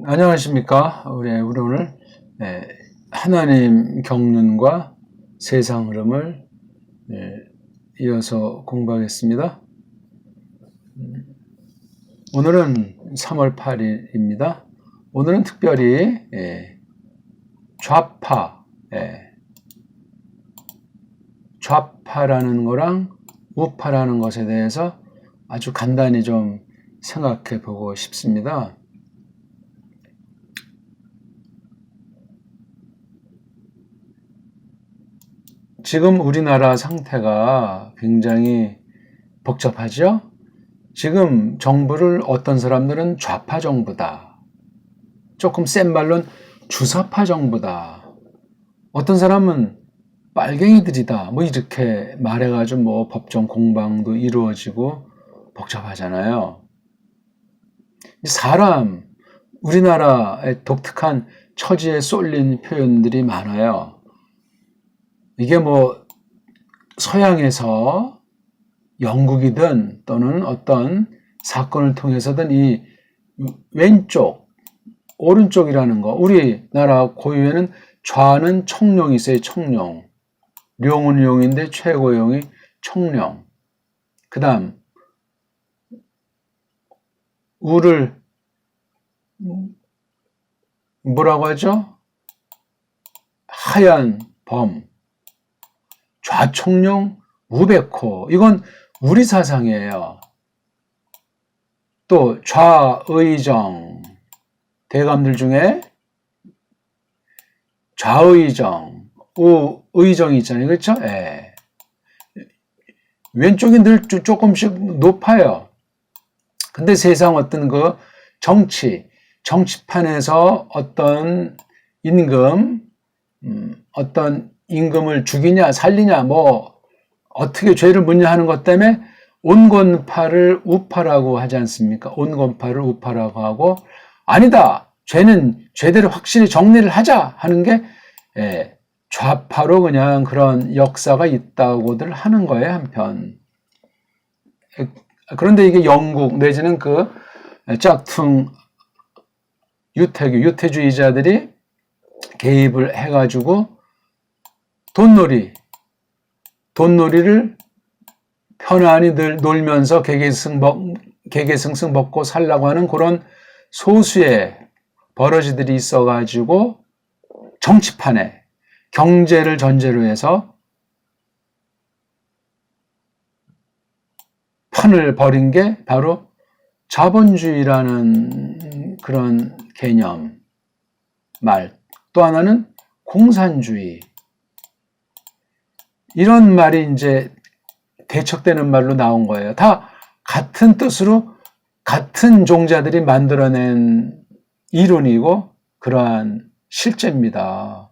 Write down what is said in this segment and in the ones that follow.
안녕하십니까. 우리 오늘 하나님 경륜과 세상 흐름을 이어서 공부하겠습니다. 오늘은 3월 8일입니다. 오늘은 특별히 좌파라는 거랑 우파라는 것에 대해서 아주 간단히 좀 생각해 보고 싶습니다. 지금 우리나라 상태가 굉장히 복잡하죠? 지금 정부를 어떤 사람들은 좌파 정부다. 조금 센 말로는 주사파 정부다. 어떤 사람은 빨갱이들이다. 뭐 이렇게 말해가지고 뭐 법정 공방도 이루어지고 복잡하잖아요. 우리나라의 독특한 처지에 쏠린 표현들이 많아요. 이게 뭐 서양에서 영국이든 또는 어떤 사건을 통해서든 이 왼쪽, 오른쪽이라는 거, 우리나라 고유에는 좌는 청룡이 있어요. 청룡. 룡은 용인데 최고용이 청룡. 그 다음 우를 뭐라고 하죠? 하얀 범. 좌청룡 우백호. 이건 우리 사상이에요. 또 좌의정. 대감들 중에 좌의정, 우의정이 있잖아요. 그렇죠? 예. 왼쪽이 늘 조금씩 높아요. 근데 세상 어떤 그 정치판에서 어떤 어떤 임금을 죽이냐 살리냐 뭐 어떻게 죄를 묻냐 하는 것 때문에 온건파를 우파라고 하지 않습니까? 온건파를 우파라고 하고 아니다. 죄는 죄대로 확실히 정리를 하자 하는 게 좌파로 그냥 그런 역사가 있다고들 하는 거예요. 한편. 그런데 이게 영국 내지는 그 짝퉁 유태주의자들이 개입을 해가지고 돈놀이를 편안히 놀면서 개개승승 먹고 살라고 하는 그런 소수의 버러지들이 있어가지고 정치판에 경제를 전제로 해서 판을 벌인 게 바로 자본주의라는 그런 개념 말. 또 하나는 공산주의. 이런 말이 이제 대척되는 말로 나온 거예요. 다 같은 뜻으로 같은 종자들이 만들어낸 이론이고 그러한 실제입니다.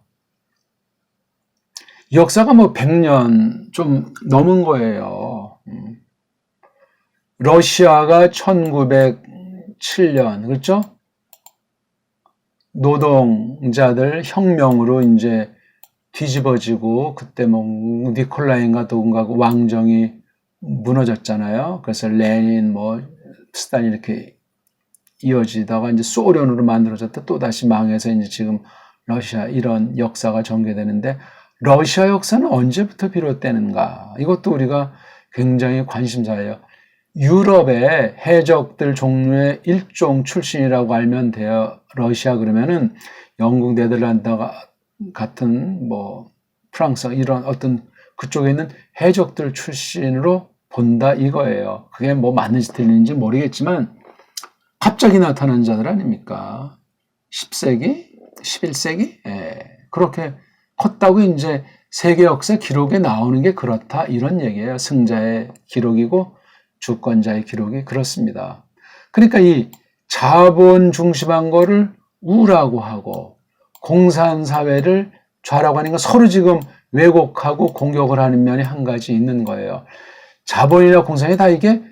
역사가 뭐 100년 좀 넘은 거예요. 러시아가 1907년, 그렇죠? 노동자들 혁명으로 이제 뒤집어지고 그때 뭐 니콜라이인가 누군가 왕정이 무너졌잖아요. 그래서 레닌 뭐 스탈린 이렇게 이어지다가 이제 소련으로 만들어졌다 또 다시 망해서 이제 지금 러시아 이런 역사가 전개되는데 러시아 역사는 언제부터 비롯되는가? 이것도 우리가 굉장히 관심사예요. 유럽의 해적들 종류의 일종 출신이라고 알면 돼요. 러시아 그러면은 영국, 네덜란드가 같은 뭐 프랑스 이런 어떤 그쪽에 있는 해적들 출신으로 본다 이거예요. 그게 뭐 맞는지 틀리는지 모르겠지만 갑자기 나타난 자들 아닙니까? 10세기? 11세기? 그렇게 컸다고 이제 세계 역사 기록에 나오는 게 그렇다 이런 얘기예요. 승자의 기록이고 주권자의 기록이 그렇습니다. 그러니까 이 자본 중심한 거를 우라고 하고 공산사회를 좌라고 하는 건 서로 지금 왜곡하고 공격을 하는 면이 한 가지 있는 거예요. 자본이나 공산이 다 이게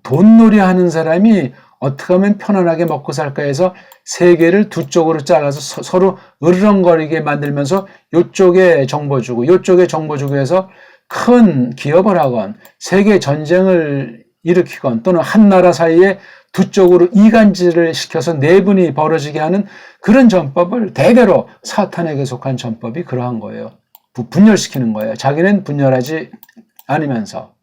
돈놀이 하는 사람이 어떻게 하면 편안하게 먹고 살까 해서 세계를 두 쪽으로 잘라서 서로 으르렁거리게 만들면서 요쪽에 정보 주고 요쪽에 정보 주고 해서 큰 기업을 하건 세계 전쟁을 일으키건 또는 한 나라 사이에 두 쪽으로 이간질을 시켜서 내분이 벌어지게 하는 그런 전법을 대대로 사탄에게 속한 전법이 그러한 거예요. 분열시키는 거예요. 자기는 분열하지 않으면서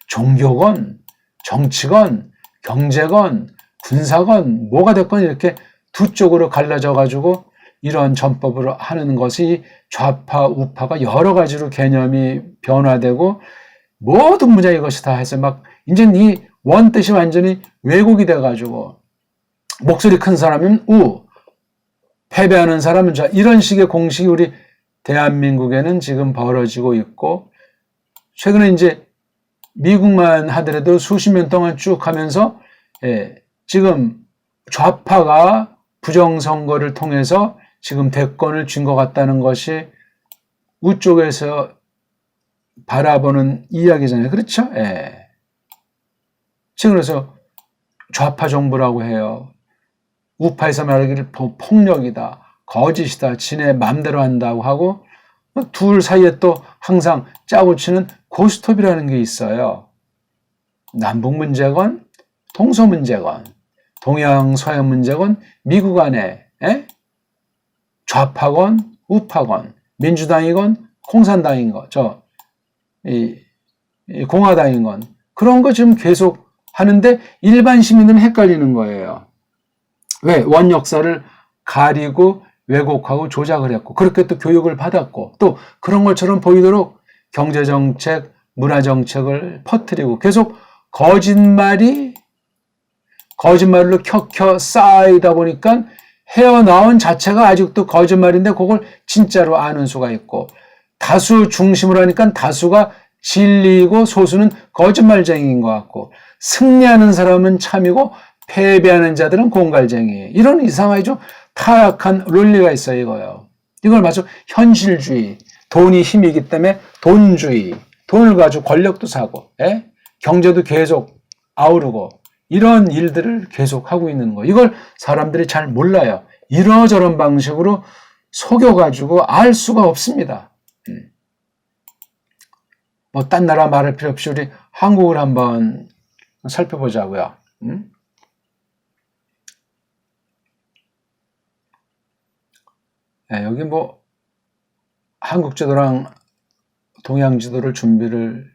종교건 정치건 경제건 군사건 뭐가 됐건 이렇게 두 쪽으로 갈라져 가지고 이런 전법을 하는 것이 좌파 우파가 여러 가지로 개념이 변화되고 모든 문제가 이것이다 해서 막 이제 이 원뜻이 완전히 왜곡이 돼가지고 목소리 큰 사람은 우, 패배하는 사람은 좌, 이런 식의 공식이 우리 대한민국에는 지금 벌어지고 있고, 최근에 이제 미국만 하더라도 수십 년 동안 쭉 하면서 지금 좌파가 부정선거를 통해서 지금 대권을 쥔 것 같다는 것이 우쪽에서 바라보는 이야기잖아요. 그렇죠? 예. 지금 그래서 좌파 정부라고 해요. 우파에서 말하기를 폭력이다, 거짓이다, 지네 맘대로 한다고 하고, 둘 사이에 또 항상 짜고 치는 고스톱이라는 게 있어요. 남북 문제건 동서 문제건 동양 서양 문제건 미국 안에 좌파건 우파건 민주당이건 공산당인건 공화당인건 그런 거 지금 계속 하는데 일반 시민들은 헷갈리는 거예요. 왜? 원 역사를 가리고 왜곡하고 조작을 했고 그렇게 또 교육을 받았고 또 그런 것처럼 보이도록 경제정책, 문화정책을 퍼뜨리고 계속 거짓말로 켜켜 쌓이다 보니까 헤어나온 자체가 아직도 거짓말인데 그걸 진짜로 아는 수가 있고 다수 중심으로 하니까 다수가 진리이고 소수는 거짓말쟁이인 것 같고 승리하는 사람은 참이고 패배하는 자들은 공갈쟁이. 이런 이상하게 좀 타락한 논리가 있어요, 이거요. 이걸 마치 현실주의, 돈이 힘이기 때문에 돈주의, 돈을 가지고 권력도 사고, 경제도 계속 아우르고, 이런 일들을 계속 하고 있는 거. 이걸 사람들이 잘 몰라요. 이러저런 방식으로 속여가지고 알 수가 없습니다. 뭐, 딴 나라 말할 필요 없이 우리 한국을 한번 살펴보자고요. 여기 뭐 한국 지도랑 동양 지도를 준비를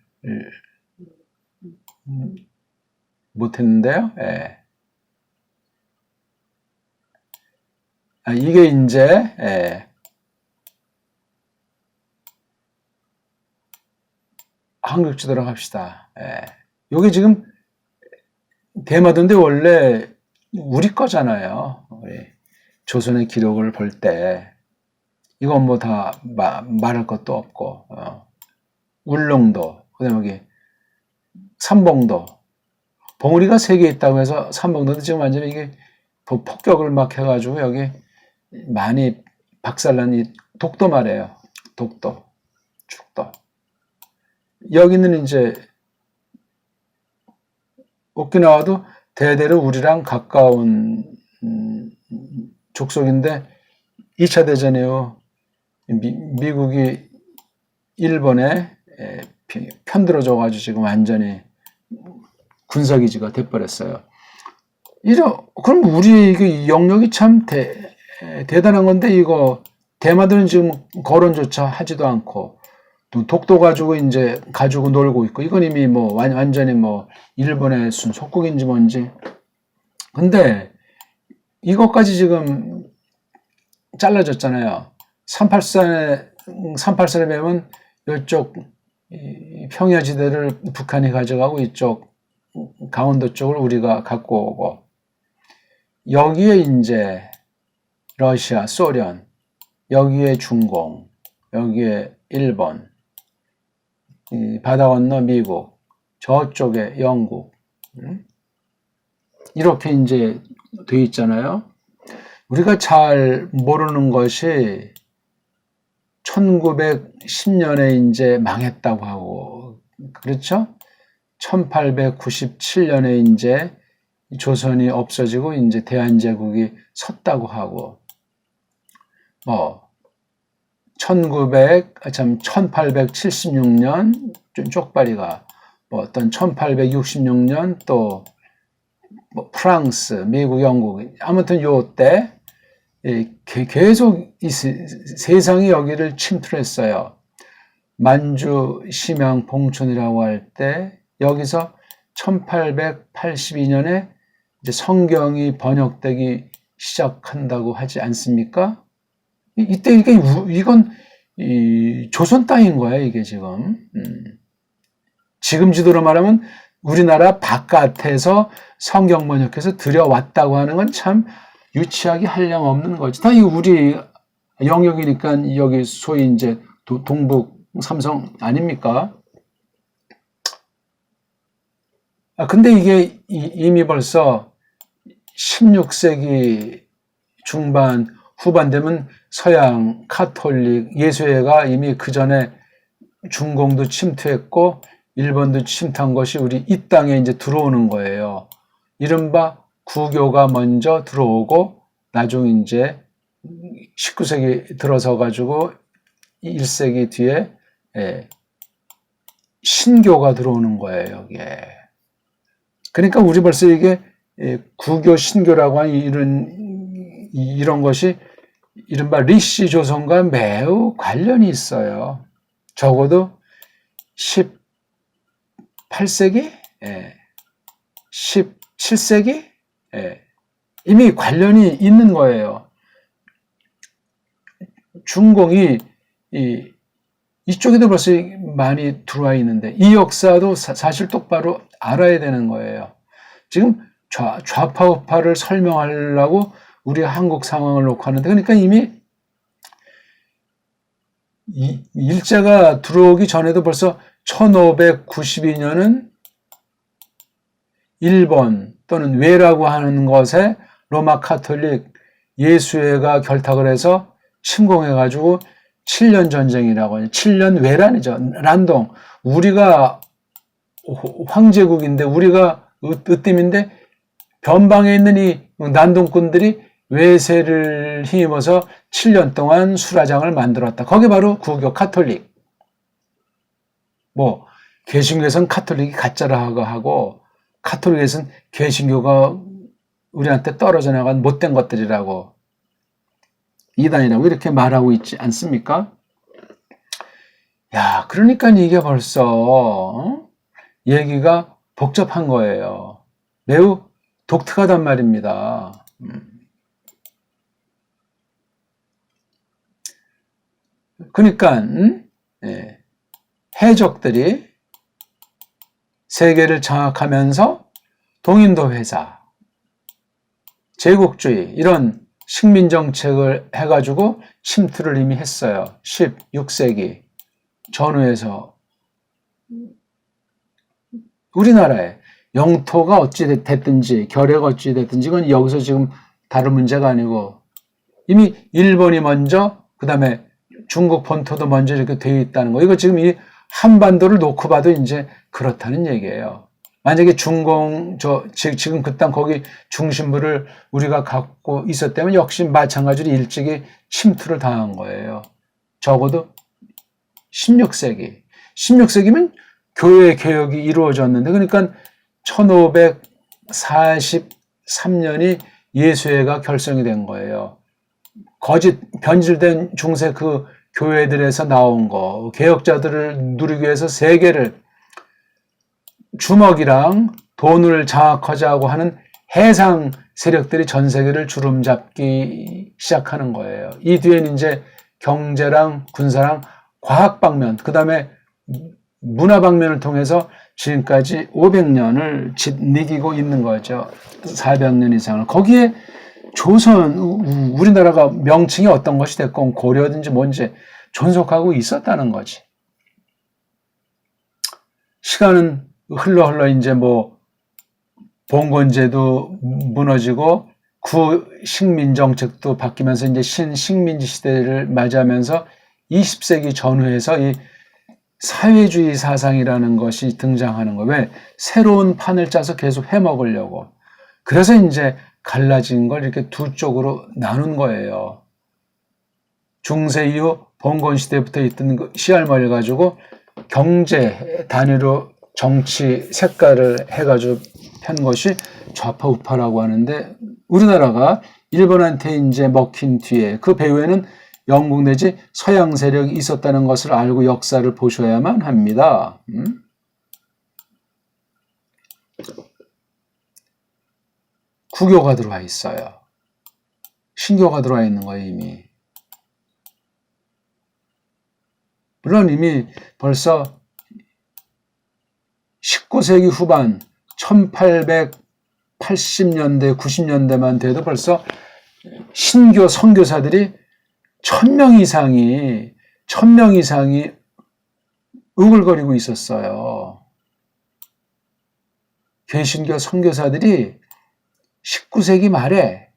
못했는데요. 이게 이제 한국 지도랑 합시다. 여기 지금 대마도인데 원래 우리 거잖아요. 우리 조선의 기록을 볼 때 이건 뭐 다 말할 것도 없고 울릉도, 그다음에 여기 삼봉도, 봉우리가 3개 있다고 해서 삼봉도도 지금 완전히 이게 폭격을 막 해가지고 여기 많이 박살난 이 독도 말이에요. 독도, 축도. 여기는 이제 오키나와도 대대로 우리랑 가까운 족속인데 2차 대전 이후 미국이 일본에 편들어줘가지고 지금 완전히 군사기지가 돼버렸어요. 그럼 우리 이게 영역이 참 대단한 건데 이거 대마도는 지금 거론조차 하지도 않고 또 독도 가지고 이제 가지고 놀고 있고 이건 이미 뭐 완전히 뭐 일본의 속국인지 뭔지. 근데 이것까지 지금 잘라졌잖아요. 38선에 배면 이쪽 평야지대를 북한이 가져가고 이쪽 강원도 쪽을 우리가 갖고 오고 여기에 이제 러시아, 소련, 여기에 중공, 여기에 일본, 바다 건너 미국, 저쪽에 영국 이렇게 이제 돼 있잖아요. 우리가 잘 모르는 것이 1910년에 이제 망했다고 하고, 그렇죠? 1897년에 이제 조선이 없어지고 이제 대한제국이 섰다고 하고, 1876년 쪽발이가 뭐 어떤 1866년 또 뭐 프랑스, 미국, 영국 아무튼 요때 계속 이 세상이 여기를 침투했어요. 만주 심양 봉촌이라고 할 때 여기서 1882년에 이제 성경이 번역되기 시작한다고 하지 않습니까? 이때 이건 조선 땅인 거예요, 이게 지금. 지금 지도로 말하면 우리나라 바깥에서 성경 번역해서 들여왔다고 하는 건 참 유치하기 한량없는 거지. 다 이거 우리 영역이니까 여기 소위 이제 동북 삼성 아닙니까? 근데 이게 이미 벌써 16세기 중반, 후반 되면 서양 카톨릭 예수회가 이미 그 전에 중공도 침투했고 일본도 침투한 것이 우리 이 땅에 이제 들어오는 거예요. 이른바 구교가 먼저 들어오고 나중에 이제 19세기 들어서 가지고 1세기 뒤에 신교가 들어오는 거예요, 여기에. 그러니까 우리 벌써 이게 구교 신교라고 하는 이런 것이 이른바 리시 조선과 매우 관련이 있어요. 적어도 18세기? 17세기? 이미 관련이 있는 거예요. 중공이 이쪽에도 벌써 많이 들어와 있는데 이 역사도 사실 똑바로 알아야 되는 거예요. 지금 좌파 우파를 설명하려고 우리가 한국 상황을 놓고 하는데 그러니까 이미 일제가 들어오기 전에도 벌써 1592년은 일본 또는 외라고 하는 것에 로마 카톨릭 예수회가 결탁을 해서 침공해가지고 7년 전쟁이라고 하죠. 7년 외란이죠. 난동. 우리가 황제국인데 우리가 으뜸인데 변방에 있는 이 난동꾼들이 외세를 힘입어서 7년 동안 수라장을 만들었다. 거기 바로 구교 카톨릭. 뭐 개신교에서는 카톨릭이 가짜라고 하고 카톨릭에서는 개신교가 우리한테 떨어져 나간 못된 것들이라고 이단이라고 이렇게 말하고 있지 않습니까? 야, 그러니까 이게 벌써 얘기가 복잡한 거예요. 매우 독특하단 말입니다. 그러니까 해적들이 세계를 장악하면서 동인도 회사, 제국주의 이런 식민 정책을 해가지고 침투를 이미 했어요. 16세기 전후에서 우리나라에 영토가 어찌 됐든지 결여가 어찌 됐든지 이건 여기서 지금 다른 문제가 아니고 이미 일본이 먼저 그 다음에 중국 본토도 먼저 이렇게 되어 있다는 거. 이거 지금 이 한반도를 놓고 봐도 이제 그렇다는 얘기예요. 만약에 중공, 지금 그 땅 거기 중심부를 우리가 갖고 있었다면 역시 마찬가지로 일찍이 침투를 당한 거예요. 적어도 16세기. 16세기면 교회 개혁이 이루어졌는데, 그러니까 1543년이 예수회가 결성이 된 거예요. 거짓, 변질된 중세 그 교회들에서 나온 거, 개혁자들을 누리기 위해서 세계를 주먹이랑 돈을 장악하자고 하는 해상 세력들이 전 세계를 주름잡기 시작하는 거예요. 이 뒤에는 이제 경제랑 군사랑 과학 방면, 그 다음에 문화 방면을 통해서 지금까지 500년을 짓이기고 있는 거죠. 400년 이상을. 거기에 조선, 우리나라가 명칭이 어떤 것이 됐건 고려든지 뭔지 존속하고 있었다는 거지. 시간은 흘러 이제 뭐 봉건제도 무너지고 구식민 정책도 바뀌면서 이제 신식민지 시대를 맞이하면서 20세기 전후에서 이 사회주의 사상이라는 것이 등장하는 거예요. 왜? 새로운 판을 짜서 계속 해먹으려고. 그래서 이제 갈라진 걸 이렇게 두 쪽으로 나눈 거예요. 중세 이후 봉건 시대부터 있던 그 씨알머리를 가지고 경제 단위로 정치 색깔을 해가지고 편 것이 좌파 우파라고 하는데 우리나라가 일본한테 이제 먹힌 뒤에 그 배후에는 영국 내지 서양 세력이 있었다는 것을 알고 역사를 보셔야만 합니다. 구교가 들어와 있어요. 신교가 들어와 있는 거예요, 이미. 물론 이미 벌써 19세기 후반 1880년대, 90년대만 돼도 벌써 신교 선교사들이 1000명 이상이 우글거리고 있었어요. 개신교 선교사들이 19세기 말에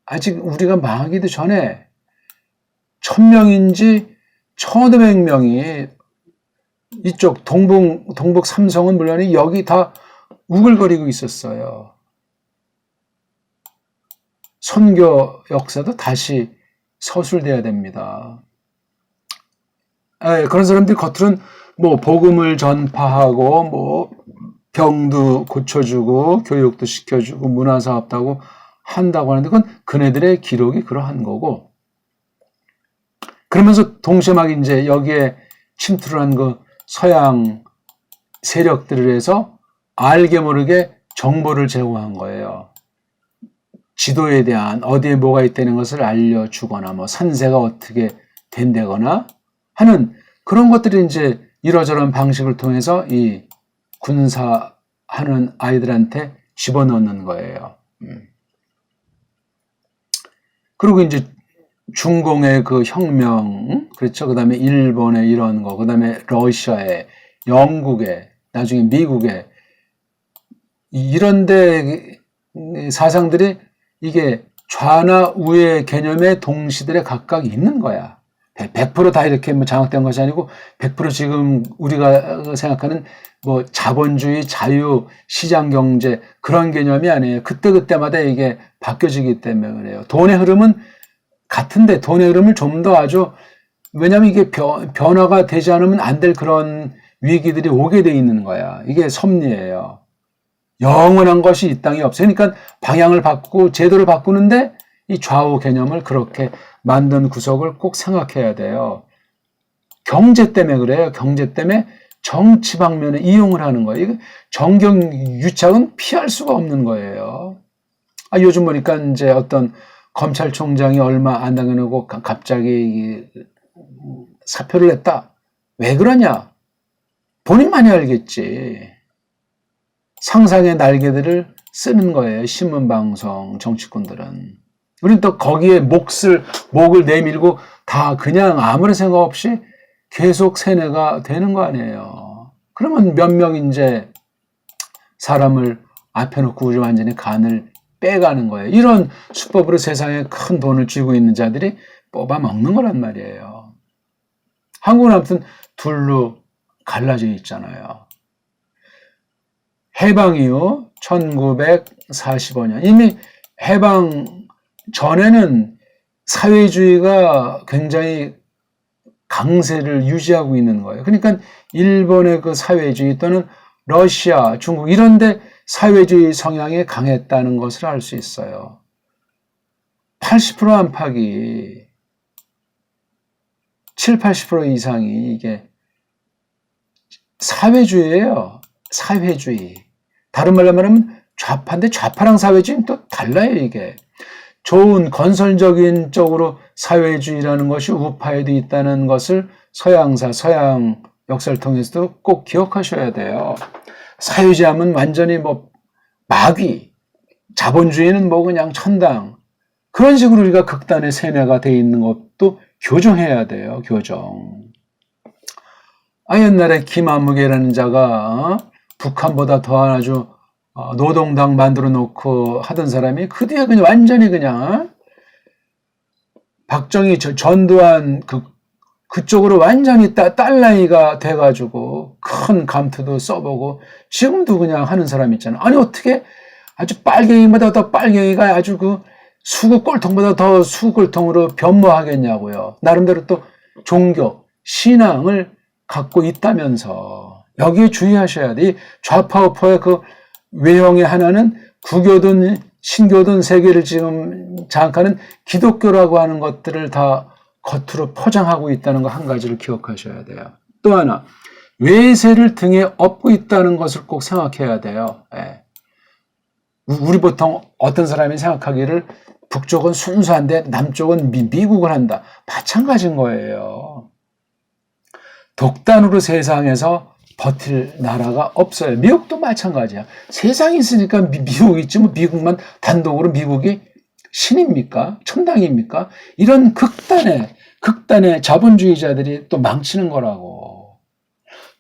아직 우리가 망하기도 전에 1000명인지 1500명이 이쪽 동북 삼성은 물론이 여기 다 우글거리고 있었어요. 선교 역사도 다시 서술돼야 됩니다. 그런 사람들이 겉으로는 뭐 복음을 전파하고 뭐 병도 고쳐주고 교육도 시켜주고 문화사업도 하고 한다고 하는데 그건 그네들의 기록이 그러한 거고 그러면서 동시에 막 이제 여기에 침투를 한 그 서양 세력들을 해서 알게 모르게 정보를 제공한 거예요. 지도에 대한 어디에 뭐가 있다는 것을 알려주거나 뭐 산세가 어떻게 된다거나 하는 그런 것들이 이제 이러저런 방식을 통해서 이 군사하는 아이들한테 집어넣는 거예요. 그리고 이제 중공의 그 혁명, 그렇죠. 그 다음에 일본의 이런 거, 그 다음에 러시아의, 영국의, 나중에 미국의, 이런데 사상들이 이게 좌나 우의 개념의 동시들에 각각 있는 거야. 100%다 이렇게 뭐 장악된 것이 아니고 100% 지금 우리가 생각하는 뭐 자본주의, 자유, 시장 경제 그런 개념이 아니에요. 그때그때마다 이게 바뀌어지기 때문에 그래요. 돈의 흐름은 같은데 돈의 흐름을 좀 더 아주 왜냐하면 이게 변화가 되지 않으면 안 될 그런 위기들이 오게 돼 있는 거야. 이게 섭리예요. 영원한 것이 이 땅에 없어요. 그러니까 방향을 바꾸고 제도를 바꾸는데 이 좌우 개념을 그렇게 만든 구석을 꼭 생각해야 돼요. 경제 때문에 그래요. 경제 때문에 정치 방면에 이용을 하는 거예요. 정경 유착은 피할 수가 없는 거예요. 요즘 보니까 이제 어떤 검찰총장이 얼마 안 당해놓고 갑자기 사표를 냈다. 왜 그러냐? 본인만이 알겠지. 상상의 날개들을 쓰는 거예요. 신문방송, 정치꾼들은. 우리는 또 거기에 목을 내밀고 다 그냥 아무런 생각 없이 계속 세뇌가 되는 거 아니에요. 그러면 몇 명 이제 사람을 앞에 놓고 우리 완전히 간을 빼가는 거예요. 이런 수법으로 세상에 큰 돈을 쥐고 있는 자들이 뽑아 먹는 거란 말이에요. 한국은 아무튼 둘로 갈라져 있잖아요. 해방 이후 1945년 이미 해방 전에는 사회주의가 굉장히 강세를 유지하고 있는 거예요. 그러니까 일본의 그 사회주의 또는 러시아, 중국 이런데 사회주의 성향이 강했다는 것을 알 수 있어요. 80% 안팎이 70~80% 이상이 이게 사회주의예요. 사회주의. 다른 말로 말하면 좌파인데 좌파랑 사회주의는 또 달라요, 이게. 좋은 건설적인 쪽으로 사회주의라는 것이 우파에도 있다는 것을 서양 역사를 통해서도 꼭 기억하셔야 돼요. 사회주의하면 완전히 뭐 마귀, 자본주의는 뭐 그냥 천당. 그런 식으로 우리가 극단의 세뇌가 돼 있는 것도 교정해야 돼요, 교정. 옛날에 김아무개라는 자가 북한보다 더한 아주 노동당 만들어 놓고 하던 사람이 그 뒤에 그냥 완전히 그냥 박정희 전두환 그쪽으로 완전히 딸나이가 돼가지고 큰 감투도 써보고 지금도 그냥 하는 사람 있잖아요. 아니 어떻게 아주 빨갱이보다 더 빨갱이가 아주 그 수구꼴통보다 더 수구꼴통으로 변모하겠냐고요. 나름대로 또 종교, 신앙을 갖고 있다면서 여기에 주의하셔야 돼. 이 좌파 우파의 그 외형의 하나는 구교든 신교든 세계를 지금 장악하는 기독교라고 하는 것들을 다 겉으로 포장하고 있다는 거 한 가지를 기억하셔야 돼요. 또 하나, 외세를 등에 업고 있다는 것을 꼭 생각해야 돼요. 예. 우리 보통 어떤 사람이 생각하기를 북쪽은 순수한데 남쪽은 미국을 한다. 마찬가지인 거예요. 독단으로 세상에서 버틸 나라가 없어요. 미국도 마찬가지야. 세상이 있으니까 미국이 있지 뭐 미국만 단독으로 미국이 신입니까? 천당입니까? 이런 극단의 자본주의자들이 또 망치는 거라고.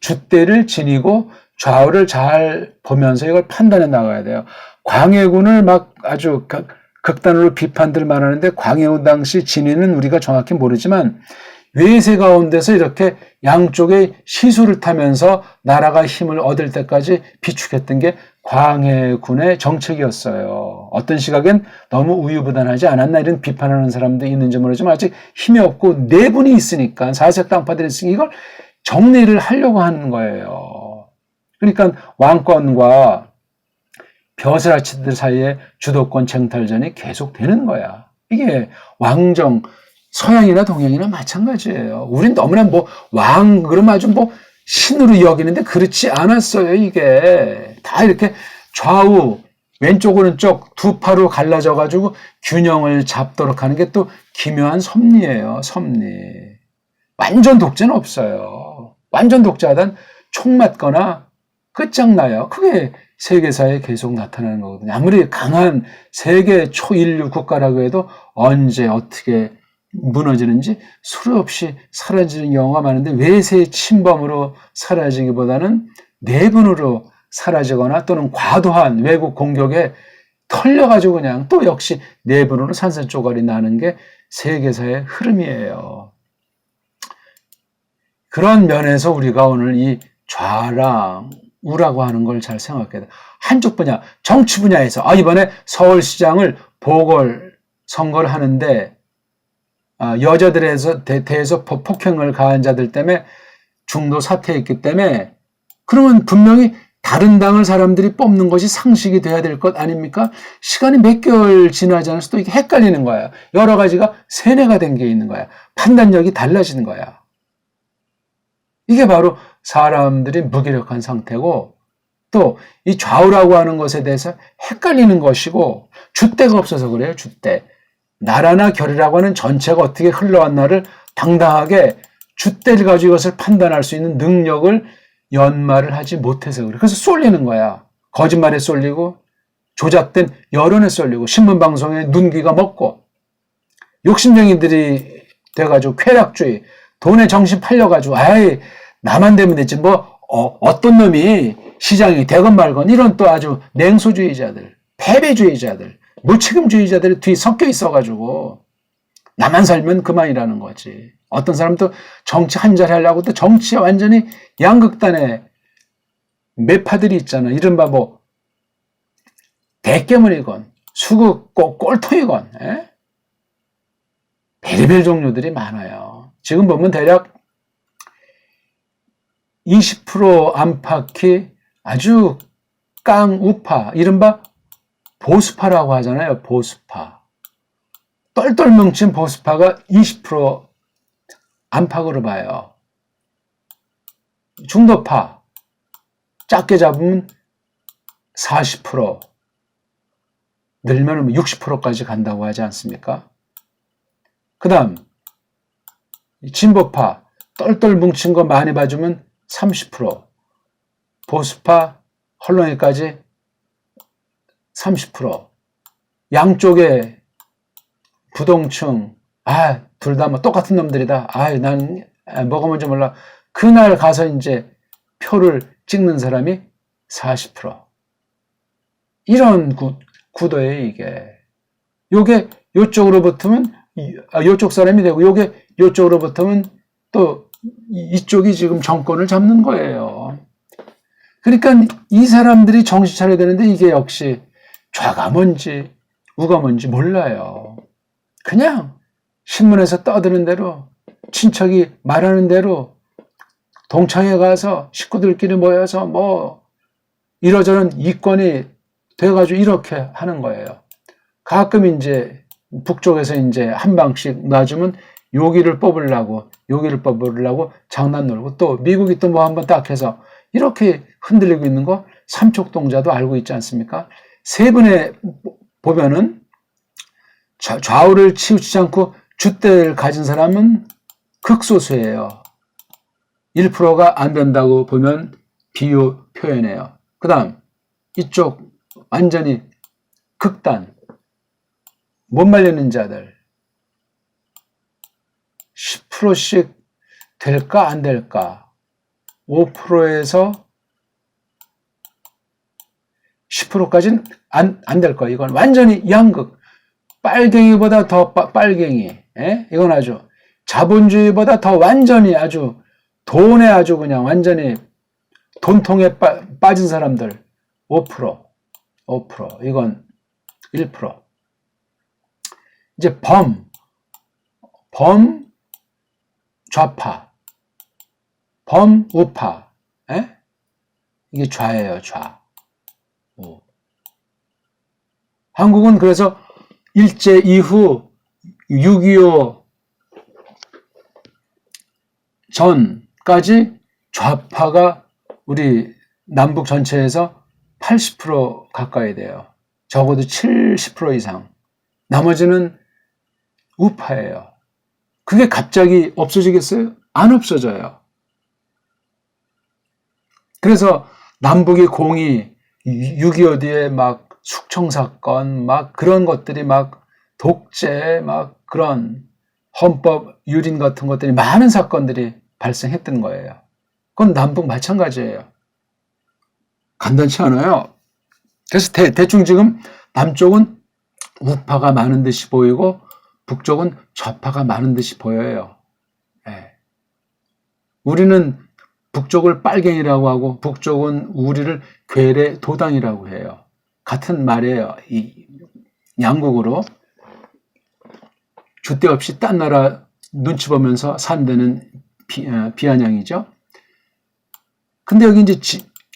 줏대를 지니고 좌우를 잘 보면서 이걸 판단해 나가야 돼요. 광해군을 막 아주 극단으로 비판들 많았는데 광해군 당시 진위는 우리가 정확히 모르지만 외세 가운데서 이렇게 양쪽의 시수를 타면서 나라가 힘을 얻을 때까지 비축했던 게 광해군의 정책이었어요. 어떤 시각엔 너무 우유부단하지 않았나 이런 비판하는 사람도 있는지 모르지만 아직 힘이 없고 내분이 있으니까 사색당파들이 있으니까 이걸 정리를 하려고 하는 거예요. 그러니까 왕권과 벼슬아치들 사이에 주도권 쟁탈전이 계속되는 거야. 이게 왕정 서양이나 동양이나 마찬가지예요. 우린 너무나 뭐 왕 그러면 아주 뭐 신으로 여기는데 그렇지 않았어요. 이게 다 이렇게 좌우 왼쪽 오른쪽 두 파로 갈라져 가지고 균형을 잡도록 하는 게 또 기묘한 섭리예요. 섭리. 완전 독재는 없어요. 완전 독재하단 총 맞거나 끝장나요. 그게 세계사에 계속 나타나는 거거든요. 아무리 강한 세계 초인류 국가라고 해도 언제 어떻게 무너지는지 수로 없이 사라지는 경우가 많은데 외세의 침범으로 사라지기보다는 내분으로 사라지거나 또는 과도한 외국 공격에 털려가지고 그냥 또 역시 내분으로 산산조각이 나는 게 세계사의 흐름이에요. 그런 면에서 우리가 오늘 이 좌랑 우라고 하는 걸 잘 생각해야 돼. 한쪽 분야, 정치 분야에서 이번에 서울시장을 보궐선거를 하는데 여자들에 대해서 폭행을 가한 자들 때문에 중도 사퇴했기 때문에 그러면 분명히 다른 당을 사람들이 뽑는 것이 상식이 돼야 될 것 아닙니까? 시간이 몇 개월 지나지 않아서 또 이게 헷갈리는 거야. 여러 가지가 세뇌가 된 게 있는 거야. 판단력이 달라지는 거야. 이게 바로 사람들이 무기력한 상태고 또 이 좌우라고 하는 것에 대해서 헷갈리는 것이고 줏대가 없어서 그래요. 줏대. 나라나 결이라고 하는 전체가 어떻게 흘러왔나를 당당하게 줏대를 가지고 이것을 판단할 수 있는 능력을 연마를 하지 못해서 그래. 그래서 쏠리는 거야. 거짓말에 쏠리고 조작된 여론에 쏠리고 신문방송에 눈기가 먹고 욕심쟁이들이 돼가지고 쾌락주의 돈에 정신 팔려가지고 나만 되면 됐지 어떤 놈이 시장이 되건 말건 이런 또 아주 냉소주의자들 패배주의자들 무책임주의자들이 뒤에 섞여 있어가지고 나만 살면 그만이라는 거지. 어떤 사람도 정치 한 자리 하려고 또 정치에 완전히 양극단의 매파들이 있잖아. 이른바 대깨물이건 수국 꼴통이건 별의별 종류들이 많아요. 지금 보면 대략 20% 안팎이 아주 깡우파, 이른바 보수파라고 하잖아요. 보수파. 똘똘 뭉친 보수파가 20% 안팎으로 봐요. 중도파, 작게 잡으면 40%, 늘면 60%까지 간다고 하지 않습니까? 그 다음, 진보파, 똘똘 뭉친 거 많이 봐주면 30%, 보수파, 헐렁이까지 30%, 양쪽에 부동층, 둘 다 똑같은 놈들이다. 난 뭐가 뭔지 몰라. 그날 가서 이제 표를 찍는 사람이 40%. 이런 구도예요, 이게. 요게 요쪽으로 붙으면 요쪽 사람이 되고, 요게 요쪽으로 붙으면 또 이쪽이 지금 정권을 잡는 거예요. 그러니까 이 사람들이 정신 차려야 되는데 이게 역시 좌가 뭔지 우가 뭔지 몰라요. 그냥 신문에서 떠드는 대로 친척이 말하는 대로 동창회 가서 식구들끼리 모여서 뭐 이러저런 이권이 돼가지고 이렇게 하는 거예요. 가끔 이제 북쪽에서 이제 한 방씩 놔주면 요기를 뽑으려고 장난 놀고, 또 미국이 또 뭐 한번 딱 해서 이렇게 흔들리고 있는 거 삼척동자도 알고 있지 않습니까? 세 분에 보면은 좌우를 치우치지 않고 줏대를 가진 사람은 극소수예요. 1%가 안 된다고 보면 비유 표현해요. 그 다음 이쪽 완전히 극단, 못 말리는 자들 10%씩 될까 안 될까? 5%에서 10%까지는 안 될 거야. 이건 완전히 양극. 빨갱이보다 더 빨갱이. 예? 이건 아주 자본주의보다 더 완전히 아주 돈에 아주 그냥 완전히 돈통에 빠진 사람들 5%. 이건 1%. 이제 범 좌파, 범 우파. 예? 이게 좌예요, 좌. 한국은 그래서 일제 이후 6.25 전까지 좌파가 우리 남북 전체에서 80% 가까이 돼요. 적어도 70% 이상. 나머지는 우파예요. 그게 갑자기 없어지겠어요? 안 없어져요. 그래서 남북이 공이 6.25 뒤에 막 숙청사건, 막 그런 것들이 막 독재, 막 그런 헌법 유린 같은 것들이 많은 사건들이 발생했던 거예요. 그건 남북 마찬가지예요. 간단치 않아요. 그래서 대충 지금 남쪽은 우파가 많은 듯이 보이고 북쪽은 좌파가 많은 듯이 보여요. 네. 우리는 북쪽을 빨갱이라고 하고 북쪽은 우리를 괴뢰 도당이라고 해요. 같은 말이에요. 이 양국으로 줏대 없이 딴 나라 눈치 보면서 산다는 비아냥이죠. 근데 여기 이제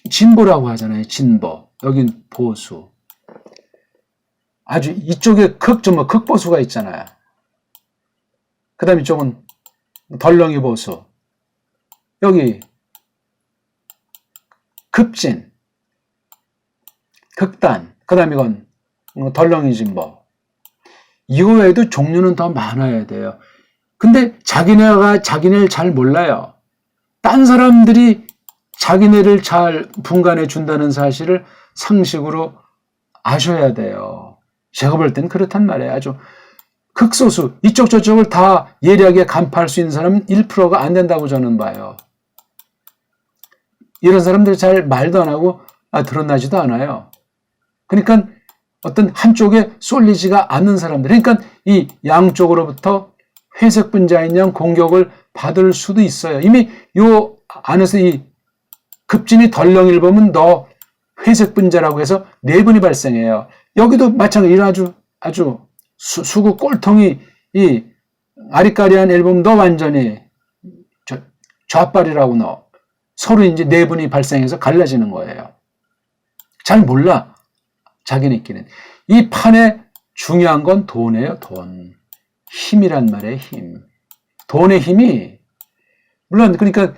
진보라고 하잖아요. 진보. 여긴 보수. 아주 이쪽에 극보수가 있잖아요. 그 다음 이쪽은 덜렁이 보수. 여기 급진, 극단. 그 다음 이건 덜렁이 진보. 이거 외에도 종류는 더 많아야 돼요. 근데 자기네가 자기네를 잘 몰라요. 딴 사람들이 자기네를 잘 분간해 준다는 사실을 상식으로 아셔야 돼요. 제가 볼 땐 그렇단 말이에요. 아주 극소수, 이쪽 저쪽을 다 예리하게 간파할 수 있는 사람은 1%가 안 된다고 저는 봐요. 이런 사람들 잘 말도 안 하고 드러나지도 않아요. 그러니까 어떤 한쪽에 쏠리지가 않는 사람들, 그러니까 이 양쪽으로부터 회색 분자인 양 공격을 받을 수도 있어요. 이미 요 안에서 이 급진이 덜렁이를 보면 너 회색 분자라고 해서 내분이 발생해요. 여기도 마찬가지로 아주 수구 꼴통이 이 아리까리한 앨범 너 완전히 좌빨이라고 너 서로 이제 내분이 발생해서 갈라지는 거예요. 잘 몰라. 자기네끼리는. 이 판에 중요한 건 돈이에요. 돈. 힘이란 말이에요. 힘. 돈의 힘이 물론 그러니까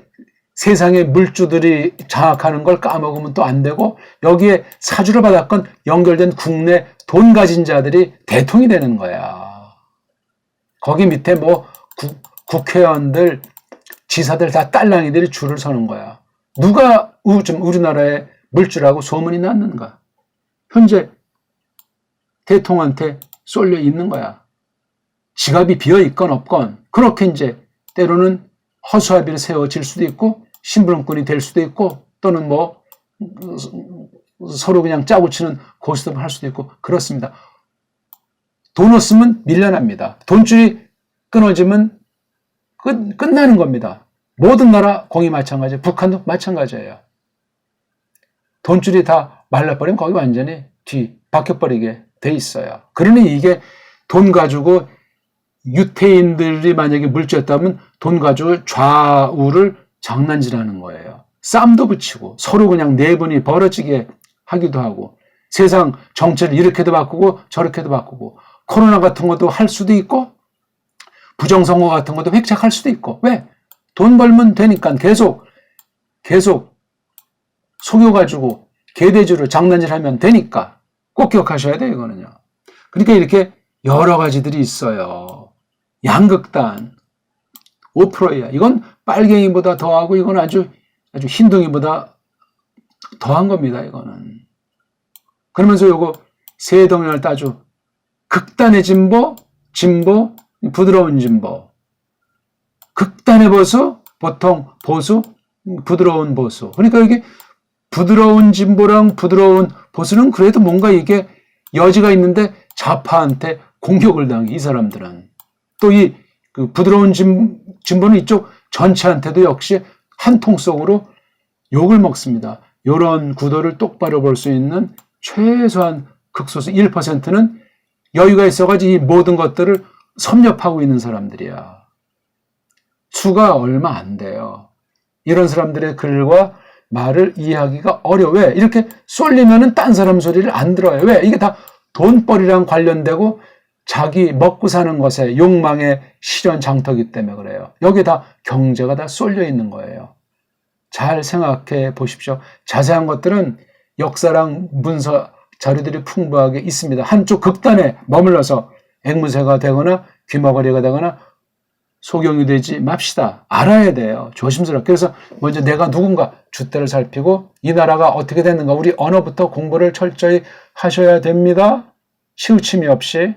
세상의 물주들이 장악하는 걸 까먹으면 또 안 되고 여기에 사주를 받았건 연결된 국내 돈 가진 자들이 대통이 되는 거야. 거기 밑에 뭐 국회의원들, 지사들 다 딸랑이들이 줄을 서는 거야. 누가 우리나라에 물주라고 소문이 났는가? 현재 대통령한테 쏠려 있는 거야. 지갑이 비어 있건 없건 그렇게 이제 때로는 허수아비를 세워질 수도 있고 심부름꾼이 될 수도 있고 또는 뭐 서로 그냥 짜고 치는 고스톱을 할 수도 있고 그렇습니다. 돈 없으면 밀려납니다. 돈줄이 끊어지면 끝나는 겁니다. 모든 나라 공이 마찬가지예요. 북한도 마찬가지예요. 돈줄이 다 말라버리면 거기 완전히 박혀버리게 돼 있어요. 그러니 이게 돈 가지고 유태인들이 만약에 물주였다면 돈 가지고 좌우를 장난질하는 거예요. 쌈도 붙이고 서로 그냥 내분이 벌어지게 하기도 하고 세상 정체를 이렇게도 바꾸고 저렇게도 바꾸고 코로나 같은 것도 할 수도 있고 부정선거 같은 것도 획책할 수도 있고 왜? 돈 벌면 되니까 계속 속여가지고 개돼지로 장난질하면 되니까 꼭 기억하셔야 돼요. 이거는요. 그러니까 이렇게 여러 가지들이 있어요. 양극단 5%야. 이건 빨갱이보다 더하고 이건 아주 흰둥이보다 더한 겁니다. 이거는. 그러면서 요거 세 덩이를 따져 극단의 진보, 부드러운 진보. 극단의 보수, 보통 보수, 부드러운 보수. 그러니까 이게 부드러운 진보랑 부드러운 보수는 그래도 뭔가 이게 여지가 있는데 좌파한테 공격을 당해, 이 사람들은. 또 그 부드러운 진보는 이쪽 전체한테도 역시 한 통 속으로 욕을 먹습니다. 이런 구도를 똑바로 볼 수 있는 최소한 극소수 1%는 여유가 있어가지고 이 모든 것들을 섭렵하고 있는 사람들이야. 수가 얼마 안 돼요. 이런 사람들의 글과 말을 이해하기가 어려워. 왜? 이렇게 쏠리면은 딴 사람 소리를 안 들어요. 왜? 이게 다 돈벌이랑 관련되고 자기 먹고 사는 것에 욕망의 실현 장터기 때문에 그래요. 여기에 다 경제가 다 쏠려 있는 거예요. 잘 생각해 보십시오. 자세한 것들은 역사랑 문서 자료들이 풍부하게 있습니다. 한쪽 극단에 머물러서 앵무새가 되거나 귀머거리가 되거나 소경이 되지 맙시다. 알아야 돼요. 조심스럽게. 그래서 먼저 내가 누군가 줏대를 살피고 이 나라가 어떻게 됐는가 우리 언어부터 공부를 철저히 하셔야 됩니다. 치우침이 없이.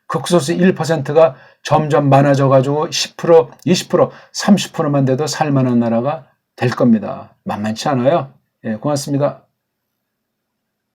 극소수 1%가 점점 많아져가지고 10%, 20%, 30%만 돼도 살만한 나라가 될 겁니다. 만만치 않아요. 예, 고맙습니다.